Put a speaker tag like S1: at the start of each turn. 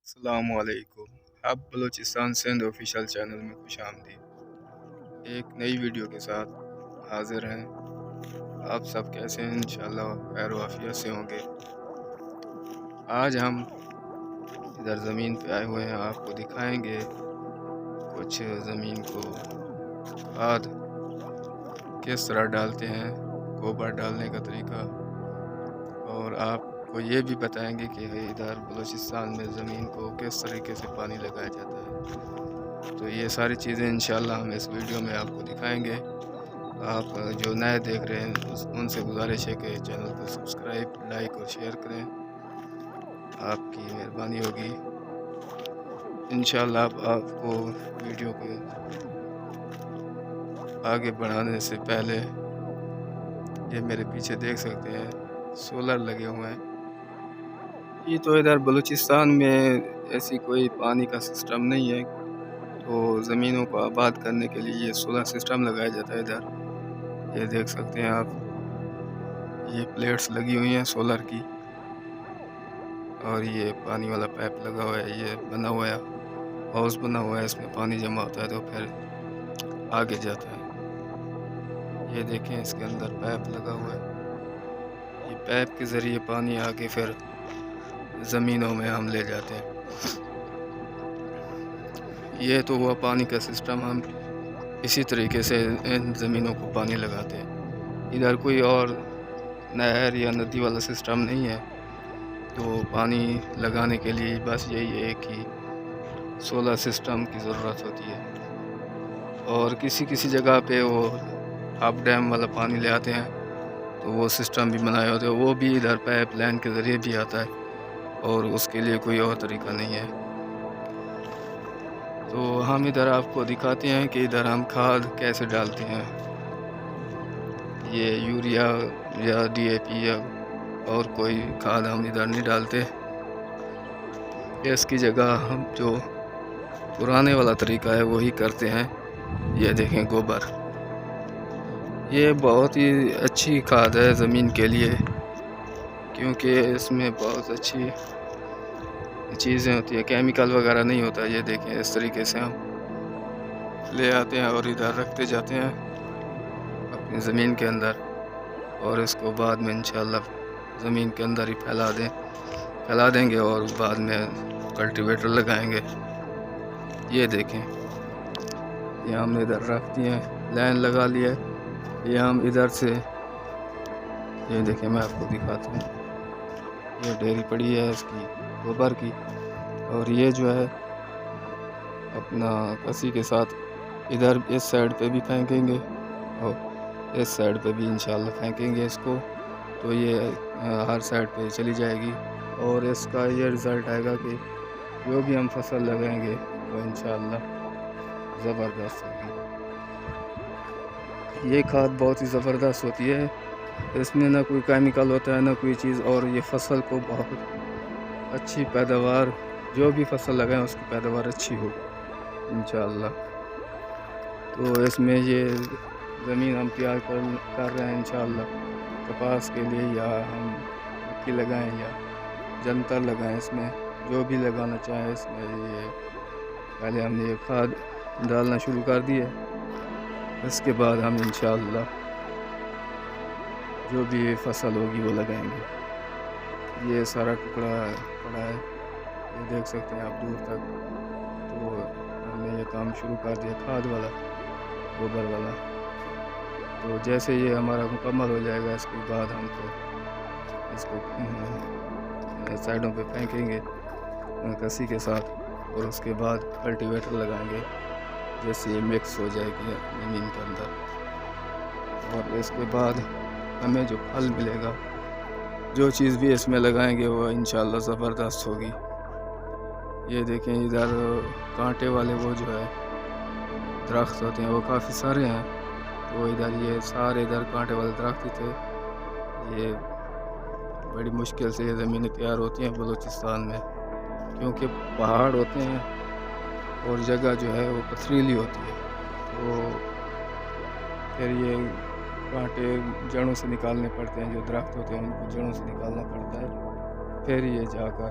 S1: السلام علیکم، آپ بلوچستان سندھ آفیشیل چینل میں خوش آمدید۔ ایک نئی ویڈیو کے ساتھ حاضر ہیں۔ آپ سب کیسے ہیں؟ انشاءاللہ خیر و عافیت سے ہوں گے۔ آج ہم ادھر زمین پہ آئے ہوئے ہیں، آپ کو دکھائیں گے کچھ زمین کو کھاد کس طرح ڈالتے ہیں، گوبر ڈالنے کا طریقہ، اور آپ کو یہ بھی بتائیں گے کہ ادھر بلوچستان میں زمین کو کس طریقے سے پانی لگایا جاتا ہے۔ تو یہ ساری چیزیں انشاءاللہ ہم اس ویڈیو میں آپ کو دکھائیں گے۔ آپ جو نئے دیکھ رہے ہیں ان سے گزارش ہے کہ چینل کو سبسکرائب، لائک اور شیئر کریں، آپ کی مہربانی ہوگی۔ انشاءاللہ آپ کو ویڈیو کو آگے بڑھانے سے پہلے یہ میرے پیچھے دیکھ سکتے ہیں سولر لگے ہوئے ہیں۔ یہ تو ادھر بلوچستان میں ایسی کوئی پانی کا سسٹم نہیں ہے، تو زمینوں کو آباد کرنے کے لیے یہ سولر سسٹم لگایا جاتا ہے۔ ادھر یہ دیکھ سکتے ہیں آپ، یہ پلیٹس لگی ہوئی ہیں سولر کی، اور یہ پانی والا پائپ لگا ہوا ہے، یہ بنا ہوا ہے ہاؤس بنا ہوا ہے، اس میں پانی جمع ہوتا ہے تو پھر آگے جاتا ہے۔ یہ دیکھیں اس کے اندر پائپ لگا ہوا ہے، یہ پائپ کے ذریعے پانی آگے پھر زمینوں میں ہم لے جاتے ہیں۔ یہ تو ہوا پانی کا سسٹم، ہم اسی طریقے سے ان زمینوں کو پانی لگاتے ہیں۔ ادھر کوئی اور نہر یا ندی والا سسٹم نہیں ہے، تو پانی لگانے کے لیے بس یہی ہے کہ سولر سسٹم کی ضرورت ہوتی ہے، اور کسی جگہ پہ وہ آپ ڈیم والا پانی لے آتے ہیں تو وہ سسٹم بھی بنائے ہوتے ہیں، وہ بھی ادھر پائپ لائن کے ذریعے بھی آتا ہے، اور اس کے لیے کوئی اور طریقہ نہیں ہے۔ تو ہم ادھر آپ کو دکھاتے ہیں کہ ادھر ہم کھاد کیسے ڈالتے ہیں۔ یہ یوریا یا ڈی اے پی یا اور کوئی کھاد ہم ادھر نہیں ڈالتے، اس کی جگہ ہم جو پرانے والا طریقہ ہے وہی کرتے ہیں۔ یہ دیکھیں گوبر، یہ بہت ہی اچھی کھاد ہے زمین کے لیے، کیونکہ اس میں بہت اچھی چیزیں ہوتی ہیں، کیمیکل وغیرہ نہیں ہوتا۔ یہ دیکھیں اس طریقے سے ہم لے آتے ہیں اور ادھر رکھتے جاتے ہیں اپنی زمین کے اندر، اور اس کو بعد میں انشاءاللہ زمین کے اندر ہی پھیلا دیں گے، اور بعد میں کلٹیویٹر لگائیں گے۔ یہ دیکھیں، یہ ہم نے ادھر رکھ دیے ہیں، لائن لگا لیا ہے۔ یہ ہم ادھر سے، یہ دیکھیں میں آپ کو دکھاتا ہوں، یہ ڈیری پڑی ہے اس کی گوبر کی، اور یہ جو ہے اپنا کسی کے ساتھ ادھر اس سائڈ پہ بھی پھینکیں گے اور اس سائڈ پہ بھی انشاءاللہ پھینکیں گے اس کو، تو یہ ہر سائڈ پہ چلی جائے گی، اور اس کا یہ رزلٹ آئے گا کہ جو بھی ہم فصل لگائیں گے وہ انشاءاللہ زبردست ہوگی۔ یہ کھاد بہت ہی زبردست ہوتی ہے، اس میں نہ کوئی کیمیکل ہوتا ہے نہ کوئی چیز، اور یہ فصل کو بہت اچھی پیداوار، جو بھی فصل لگائیں اس کی پیداوار اچھی ہوگی انشاءاللہ۔ تو اس میں یہ زمین ہم تیار کر رہے ہیں انشاءاللہ کپاس کے لیے، یا ہم مکھی لگائیں یا جنتر لگائیں، اس میں جو بھی لگانا چاہیں۔ اس میں یہ پہلے ہم نے یہ کھاد ڈالنا شروع کر دی ہے، اس کے بعد ہم انشاءاللہ جو بھی فصل ہوگی وہ لگائیں گے۔ یہ سارا ٹکڑا پڑا ہے، یہ دیکھ سکتے ہیں آپ دور تک، تو ہم نے یہ کام شروع کر دیا کھاد والا، گوبر والا۔ تو جیسے یہ ہمارا مکمل ہو جائے گا، اس کے بعد ہم تو اس کو سائڈوں پہ پھینکیں گے کسی کے ساتھ، اور اس کے بعد کلٹیویٹر لگائیں گے، جیسے یہ مکس ہو جائے گی زمین کے اندر، اور اس کے بعد ہمیں جو پھل ملے گا، جو چیز بھی اس میں لگائیں گے وہ انشاءاللہ زبردست ہوگی۔ یہ دیکھیں ادھر کانٹے والے وہ جو ہے درخت ہوتے ہیں وہ کافی سارے ہیں، تو ادھر یہ سارے ادھر کانٹے والے درخت ہی تھے۔ یہ بڑی مشکل سے یہ زمینیں تیار ہوتی ہیں بلوچستان میں، کیونکہ پہاڑ ہوتے ہیں اور جگہ جو ہے وہ پتھریلی ہوتی ہے، تو پھر یہ کانٹے جڑوں سے نکالنے پڑتے ہیں، جو درخت ہوتے ہیں ان کو جڑوں سے نکالنا پڑتا ہے، پھر یہ جا کر